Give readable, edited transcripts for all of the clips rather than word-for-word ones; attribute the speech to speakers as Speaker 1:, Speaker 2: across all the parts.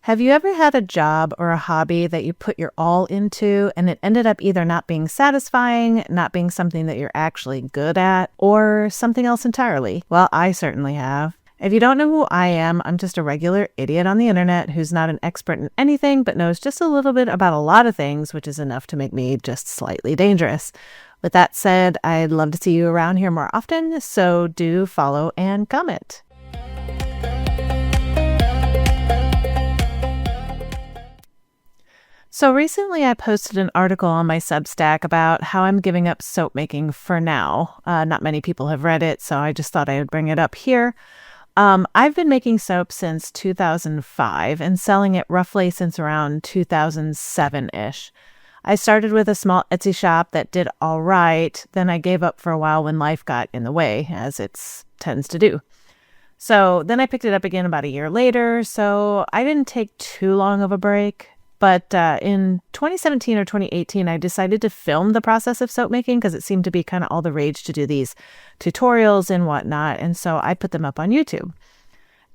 Speaker 1: Have you ever had a job or a hobby that you put your all into and it ended up either not being satisfying, not being something that you're actually good at, or something else entirely? Well, I certainly have. If you don't know who I am, I'm just a regular idiot on the internet who's not an expert in anything but knows just a little bit about a lot of things, which is enough to make me just slightly dangerous. With that said, I'd love to see you around here more often, so do follow and comment. So recently I posted an article on my Substack about how I'm giving up soap making for now. Not many people have read it, so I just thought I would bring it up here. I've been making soap since 2005 and selling it roughly since around 2007-ish. I started with a small Etsy shop that did all right. Then I gave up for a while when life got in the way, as it tends to do. So then I picked it up again about a year later, so I didn't take too long of a break. But in 2017 or 2018, I decided to film the process of soap making because it seemed to be kind of all the rage to do these tutorials and whatnot. And so I put them up on YouTube.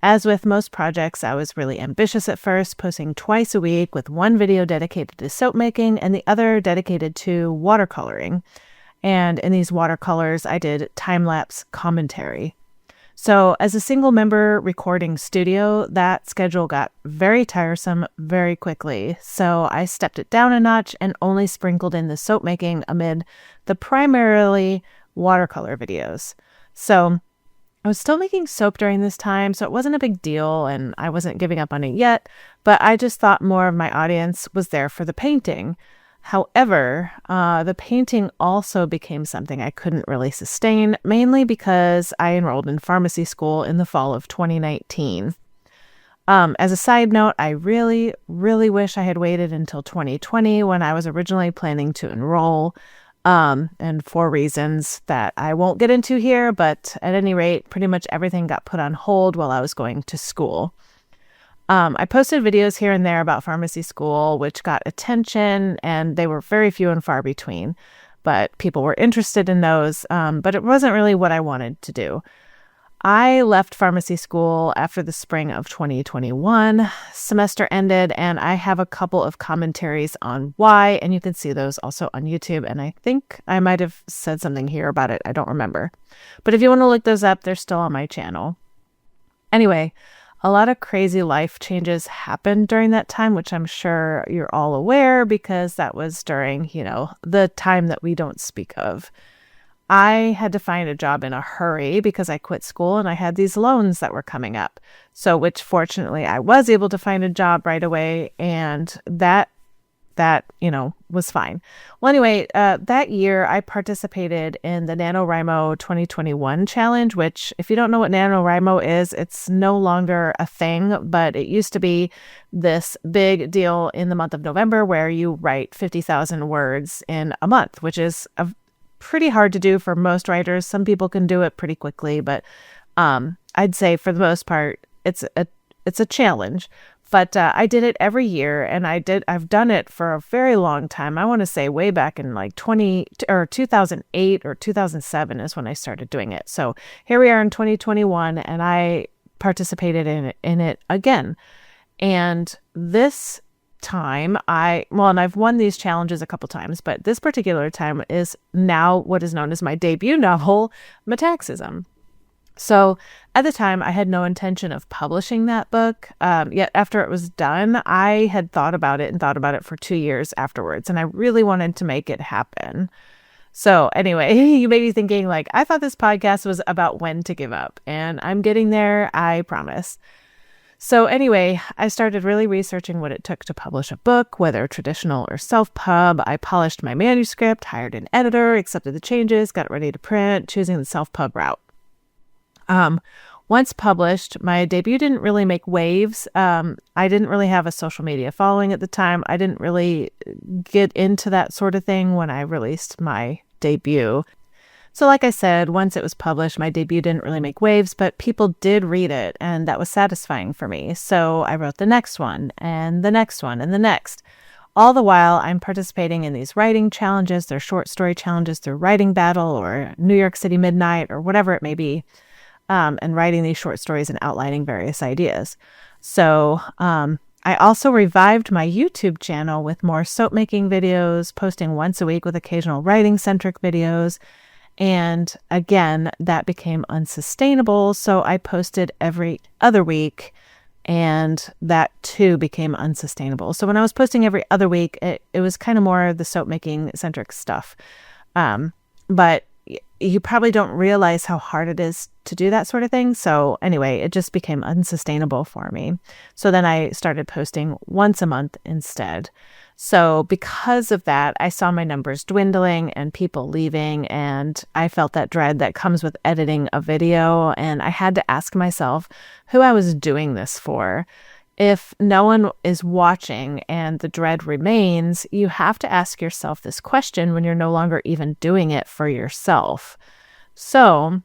Speaker 1: As with most projects, I was really ambitious at first, posting twice a week with one video dedicated to soap making and the other dedicated to watercoloring. And in these watercolors, I did time-lapse commentary. So as a single member recording studio, that schedule got very tiresome very quickly. So I stepped it down a notch and only sprinkled in the soap making amid the primarily watercolor videos. So I was still making soap during this time, so it wasn't a big deal and I wasn't giving up on it yet, but I just thought more of my audience was there for the painting. However, the painting also became something I couldn't really sustain, mainly because I enrolled in pharmacy school in the fall of 2019. As a side note, I really, really wish I had waited until 2020 when I was originally planning to enroll, and for reasons that I won't get into here, but at any rate, pretty much everything got put on hold while I was going to school. I posted videos here and there about pharmacy school, which got attention, and they were very few and far between. But people were interested in those, but it wasn't really what I wanted to do. I left pharmacy school after the spring of 2021. Semester ended, and I have a couple of commentaries on why, and you can see those also on YouTube. And I think I might have said something here about it. I don't remember. But if you want to look those up, they're still on my channel. Anyway, a lot of crazy life changes happened during that time, which I'm sure you're all aware because that was during, the time that we don't speak of. I had to find a job in a hurry because I quit school and I had these loans that were coming up. So, which fortunately I was able to find a job right away, and that was fine. Well, anyway, that year I participated in the NaNoWriMo 2021 challenge, which if you don't know what NaNoWriMo is, it's no longer a thing, but it used to be this big deal in the month of November where you write 50,000 words in a month, which is pretty hard to do for most writers. Some people can do it pretty quickly, but I'd say for the most part, it's a challenge. But I did it every year, and I've done it for a very long time. I want to say way back in like 2008 or 2007 is when I started doing it. So here we are in 2021, and I participated in it again. And this time and I've won these challenges a couple times, but this particular time is now what is known as my debut novel, Metaxism. So at the time, I had no intention of publishing that book. Yet after it was done, I had thought about it for 2 years afterwards, and I really wanted to make it happen. So anyway, you may be thinking, I thought this podcast was about when to give up, and I'm getting there, I promise. So anyway, I started really researching what it took to publish a book, whether traditional or self-pub. I polished my manuscript, hired an editor, accepted the changes, got it ready to print, choosing the self-pub route. Once published, my debut didn't really make waves. I didn't really have a social media following at the time. I didn't really get into that sort of thing when I released my debut. So like I said, once it was published, my debut didn't really make waves, but people did read it, and that was satisfying for me. So I wrote the next one, and the next one, and the next. All the while, I'm participating in these writing challenges, their short story challenges, their writing battle, or New York City Midnight, or whatever it may be. And writing these short stories and outlining various ideas. So I also revived my YouTube channel with more soap making videos, posting once a week with occasional writing centric videos. And again, that became unsustainable. So I posted every other week, and that too became unsustainable. So when I was posting every other week, it was kind of more the soap making centric stuff. But you probably don't realize how hard it is to do that sort of thing. So anyway, it just became unsustainable for me. So then I started posting once a month instead. So because of that, I saw my numbers dwindling and people leaving, and I felt that dread that comes with editing a video. And I had to ask myself who I was doing this for. If no one is watching and the dread remains, you have to ask yourself this question when you're no longer even doing it for yourself. So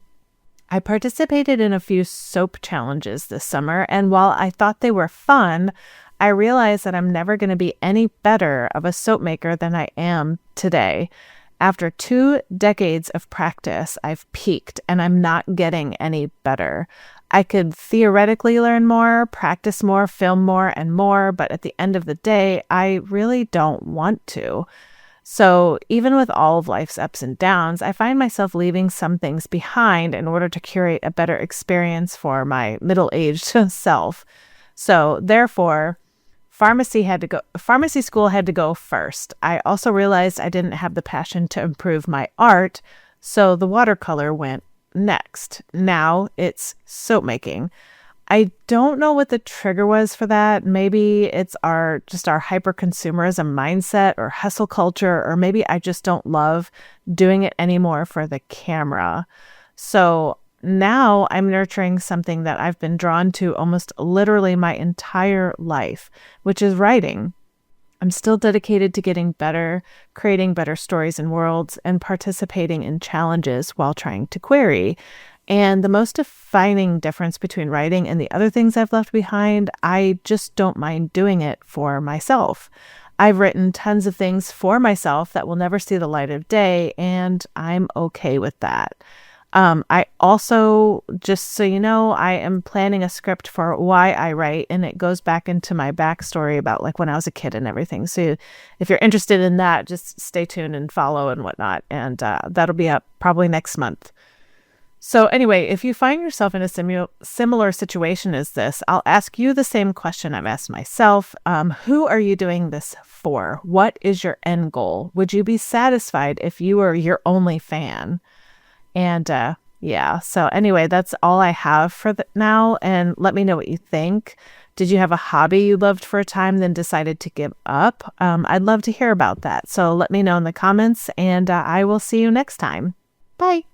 Speaker 1: I participated in a few soap challenges this summer, and while I thought they were fun, I realized that I'm never going to be any better of a soap maker than I am today. After 2 decades of practice, I've peaked and I'm not getting any better. I could theoretically learn more, practice more, film more and more, but at the end of the day, I really don't want to. So even with all of life's ups and downs, I find myself leaving some things behind in order to curate a better experience for my middle-aged self. So therefore, pharmacy school had to go first. I also realized I didn't have the passion to improve my art, so the watercolor went next. Now it's soap making. I don't know what the trigger was for that. Maybe it's our hyper consumerism mindset or hustle culture, or maybe I just don't love doing it anymore for the camera. So now I'm nurturing something that I've been drawn to almost literally my entire life, which is writing. I'm still dedicated to getting better, creating better stories and worlds, and participating in challenges while trying to query. And the most defining difference between writing and the other things I've left behind, I just don't mind doing it for myself. I've written tons of things for myself that will never see the light of day, and I'm okay with that. I also, just so you know, I am planning a script for why I write, and it goes back into my backstory about like when I was a kid and everything. So if you're interested in that, just stay tuned and follow and whatnot. And that'll be up probably next month. So anyway, if you find yourself in a similar situation as this, I'll ask you the same question I've asked myself. Who are you doing this for? What is your end goal? Would you be satisfied if you were your only fan? And yeah, so anyway, that's all I have for now. And let me know what you think. Did you have a hobby you loved for a time, then decided to give up? I'd love to hear about that. So let me know in the comments, and I will see you next time. Bye.